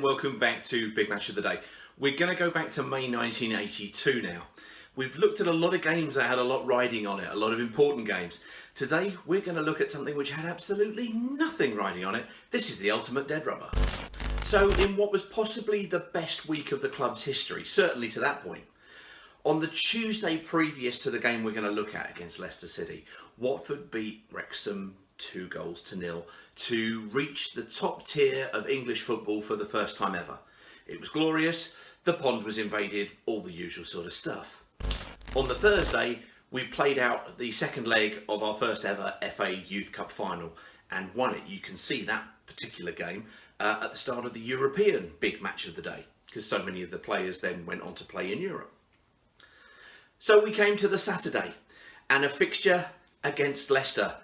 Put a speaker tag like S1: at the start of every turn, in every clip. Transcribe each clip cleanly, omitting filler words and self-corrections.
S1: and welcome back to Big Match of the Day. We're going to go back to May 1982 now. We've looked at a lot of games that had a lot riding on it, a lot of important games. Today we're going to look at something which had absolutely nothing riding on it. This is the ultimate dead rubber. So in what was possibly the best week of the club's history, certainly to that point, on the Tuesday previous to the game we're going to look at against Leicester City, Watford beat Wrexham 2-0 to reach the top tier of English football for the first time ever. It was glorious, the pond was invaded, all the usual sort of stuff. On the Thursday, we played out the second leg of our first ever FA Youth Cup final and won it. You can see that particular game at the start of the European big match of the day, because so many of the players then went on to play in Europe. So we came to the Saturday and a fixture against Leicester.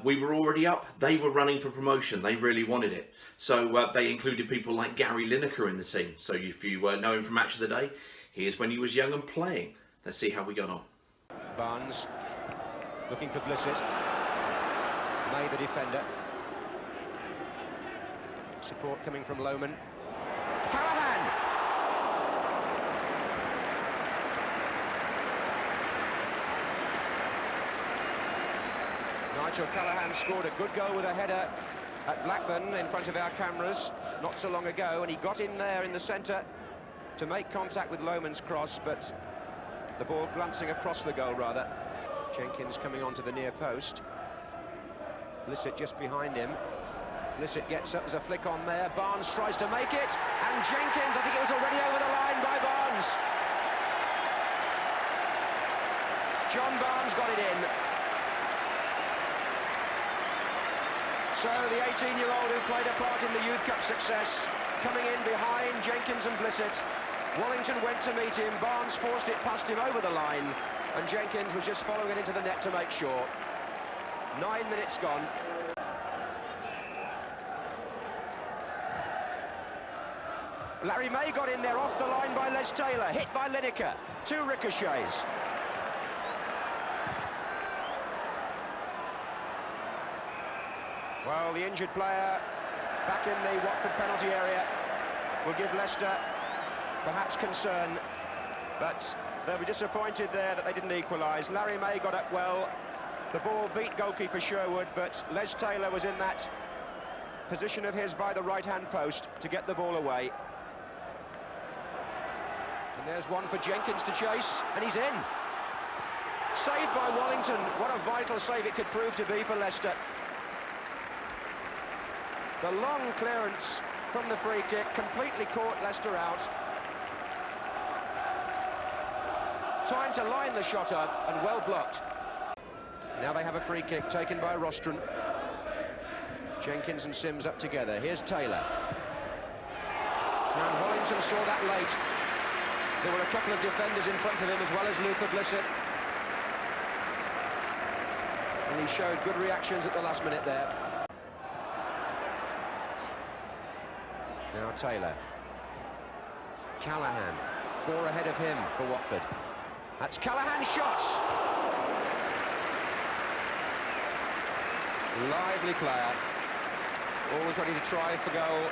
S1: We were already up, they were running for promotion, they really wanted it. So they included people like Gerry Lineker in the team. So if you know him from Match of the Day, here's when he was young and playing. Let's see how we got on.
S2: Barnes looking for Blissett. May the defender. Support coming from Lohman. Callahan! Nigel Callahan scored a good goal with a header at Blackburn in front of our cameras not so long ago, and he got in there in the centre to make contact with Lohman's cross, but the ball glancing across the goal rather. Jenkins coming onto the near post. Blissett just behind him. Blissett gets up as a flick on there. Barnes tries to make it, and Jenkins, I think it was already over the line by Barnes. John Barnes got it in. So the 18-year-old who played a part in the Youth Cup success, coming in behind Jenkins and Blissett. Wallington went to meet him, Barnes forced it past him over the line, and Jenkins was just following it into the net to make sure. 9 minutes gone. Larry May got in there off the line by Les Taylor, hit by Lineker, 2 ricochets. Well, the injured player back in the Watford penalty area will give Leicester perhaps concern, but they'll be disappointed there that they didn't equalise. Larry May got up well, the ball beat goalkeeper Sherwood, but Les Taylor was in that position of his by the right-hand post to get the ball away. And there's one for Jenkins to chase, and he's in. Saved by Wallington. What a vital save it could prove to be for Leicester. The long clearance from the free kick completely caught Leicester out. Time to line the shot up, and well blocked. Now they have a free kick taken by Rostron. Jenkins and Sims up together. Here's Taylor. And Wallington saw that late. There were a couple of defenders in front of him as well as Luther Blissett. And he showed good reactions at the last minute there. Now Taylor. Callahan, 4 ahead of him for Watford. That's Callahan's shots. Lively player. Always ready to try for goal.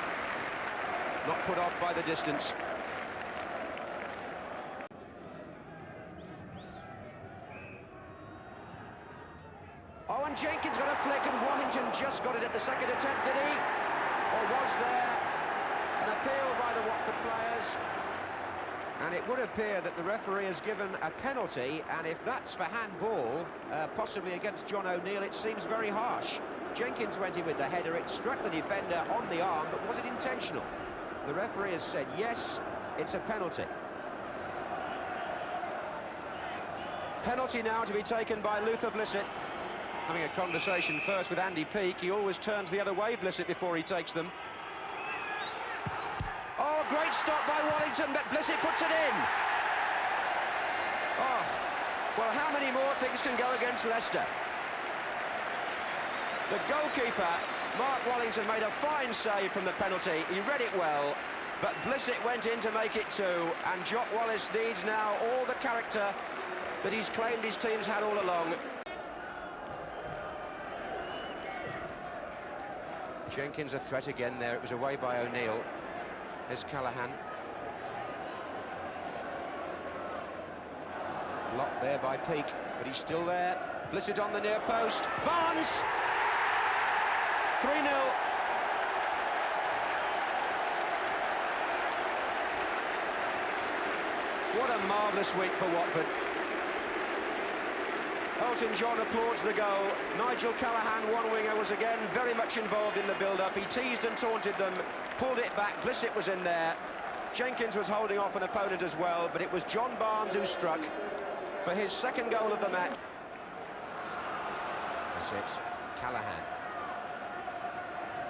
S2: Not put off by the distance. Oh, and Jenkins got a flick, and Wallington just got it at the second attempt, did he? Or was there an appeal by the Watford players? And it would appear that the referee has given a penalty, and if that's for handball, possibly against John O'Neill, it seems very harsh. Jenkins went in with the header, it struck the defender on the arm, but was it intentional? The referee has said yes, it's a penalty. Penalty now to be taken by Luther Blissett. Having a conversation first with Andy Peake, he always turns the other way, Blissett, before he takes them. Oh, great stop by Wallington, but Blissett puts it in. Oh, well, how many more things can go against Leicester? The goalkeeper, Mark Wallington, made a fine save from the penalty. He read it well, but Blissett went in to make it 2, and Jock Wallace needs now all the character that he's claimed his team's had all along. Jenkins a threat again there, it was away by O'Neill. Here's Callahan. Blocked there by Peake, but he's still there. Blissett on the near post. Barnes! 3-0. What a marvellous week for Watford. Elton John applauds the goal. Nigel Callahan, one winger, was again very much involved in the build-up. He teased and taunted them, pulled it back. Blissett was in there. Jenkins was holding off an opponent as well, but it was John Barnes who struck for his second goal of the match. That's it. Callahan.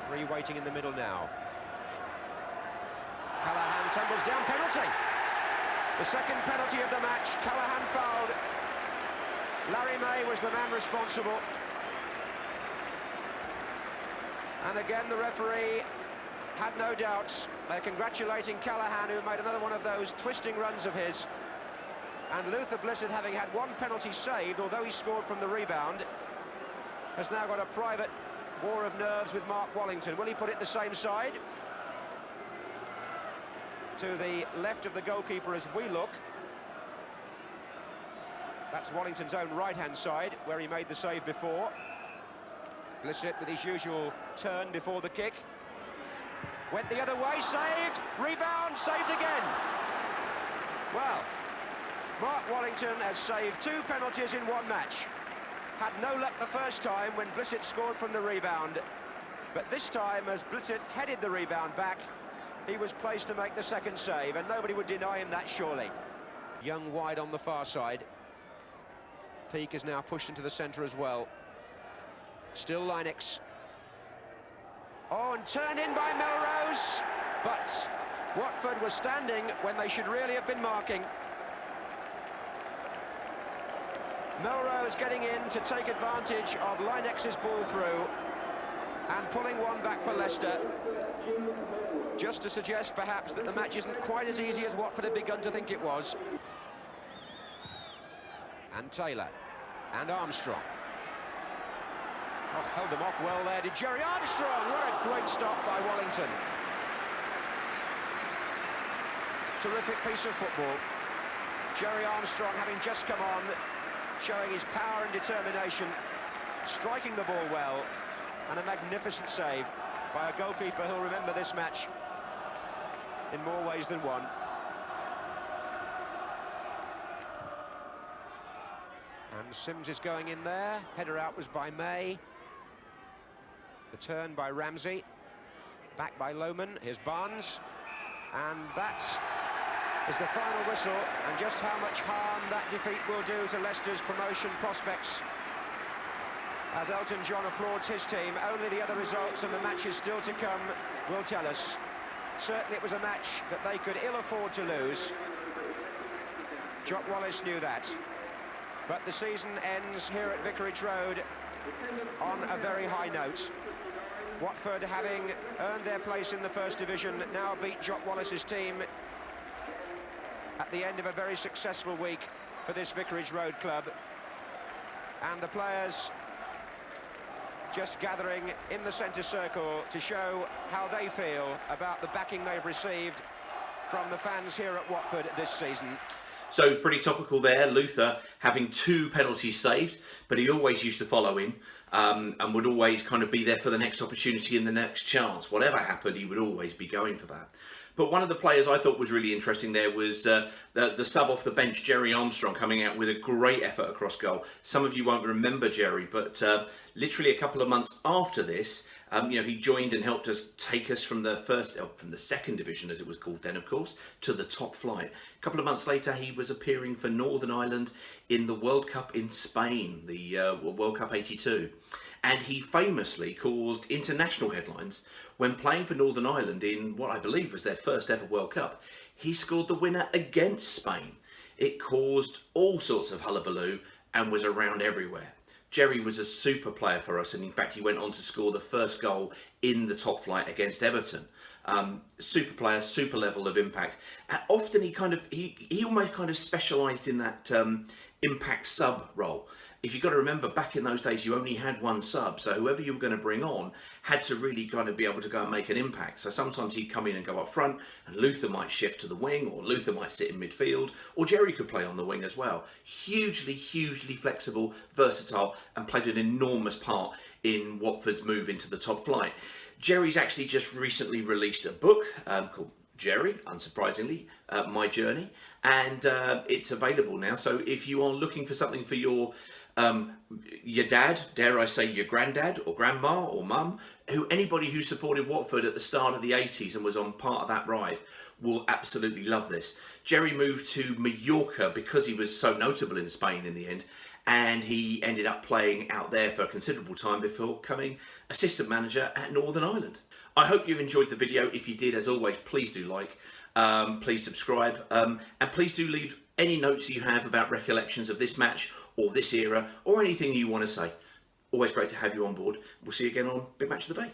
S2: 3 waiting in the middle now. Callahan tumbles down, penalty. The second penalty of the match. Callahan fouled. Larry May was the man responsible. And again, the referee had no doubts. They're congratulating Callahan, who made another one of those twisting runs of his. And Luther Blissett, having had 1 penalty saved, although he scored from the rebound, has now got a private war of nerves with Mark Wallington. Will he put it the same side? To the left of the goalkeeper as we look. That's Wallington's own right-hand side, where he made the save before. Blissett with his usual turn before the kick. Went the other way, saved, rebound, saved again. Well, Mark Wallington has saved 2 penalties in 1 match. Had no luck the first time when Blissett scored from the rebound. But this time, as Blissett headed the rebound back, he was placed to make the second save, and nobody would deny him that, surely. Young wide on the far side. Peake is now pushed into the centre as well. Still Linux. Oh, and turned in by Melrose. But Watford was standing when they should really have been marking. Melrose getting in to take advantage of Linex's ball through and pulling one back for Leicester. Just to suggest, perhaps, that the match isn't quite as easy as Watford had begun to think it was. And Taylor. And Armstrong. Oh, held them off well there, did Gerry Armstrong. What a great stop by Wallington. Terrific piece of football. Gerry Armstrong, having just come on, showing his power and determination, striking the ball well, and a magnificent save by a goalkeeper who'll remember this match in more ways than one. And Sims is going in there. Header out was by May. The turn by Ramsey. Back by Lohman. Here's Barnes. And that is the final whistle. And just how much harm that defeat will do to Leicester's promotion prospects. As Elton John applauds his team, only the other results and the matches still to come will tell us. Certainly it was a match that they could ill afford to lose. Jock Wallace knew that. But the season ends here at Vicarage Road on a very high note. Watford, having earned their place in the First Division, now beat Jock Wallace's team at the end of a very successful week for this Vicarage Road club. And the players just gathering in the centre circle to show how they feel about the backing they've received from the fans here at Watford this season.
S1: So pretty topical there, Luther having 2 penalties saved, but he always used to follow in and would always kind of be there for the next opportunity and the next chance. Whatever happened, he would always be going for that. But one of the players I thought was really interesting there was the sub off the bench, Gerry Armstrong, coming out with a great effort across goal. Some of you won't remember Gerry, but literally a couple of months after this, he joined and helped us take us from the second division, as it was called then, of course, to the top flight. A couple of months later, he was appearing for Northern Ireland in the World Cup in Spain, the World Cup '82. And he famously caused international headlines when playing for Northern Ireland in what I believe was their first ever World Cup. He scored the winner against Spain. It caused all sorts of hullabaloo and was around everywhere. Gerry was a super player for us, and in fact he went on to score the first goal in the top flight against Everton. Super player, super level of impact. And often he almost kind of specialised in that impact sub role. If you've got to remember, back in those days, you only had one sub, so whoever you were going to bring on had to really kind of be able to go and make an impact. So sometimes he'd come in and go up front, and Luther might shift to the wing, or Luther might sit in midfield, or Gerry could play on the wing as well. Hugely flexible, versatile, and played an enormous part in Watford's move into the top flight. Gerry's actually just recently released a book called Gerry, unsurprisingly, My Journey, and it's available now. So if you are looking for something for your dad, dare I say your granddad or grandma or mum, anybody who supported Watford at the start of the 80s and was on part of that ride will absolutely love this. Gerry moved to Mallorca because he was so notable in Spain in the end, and he ended up playing out there for a considerable time before becoming assistant manager at Northern Ireland. I hope you enjoyed the video. If you did, as always, please do like, please subscribe, and please do leave any notes you have about recollections of this match or this era or anything you want to say. Always great to have you on board. We'll see you again on Big Match of the Day.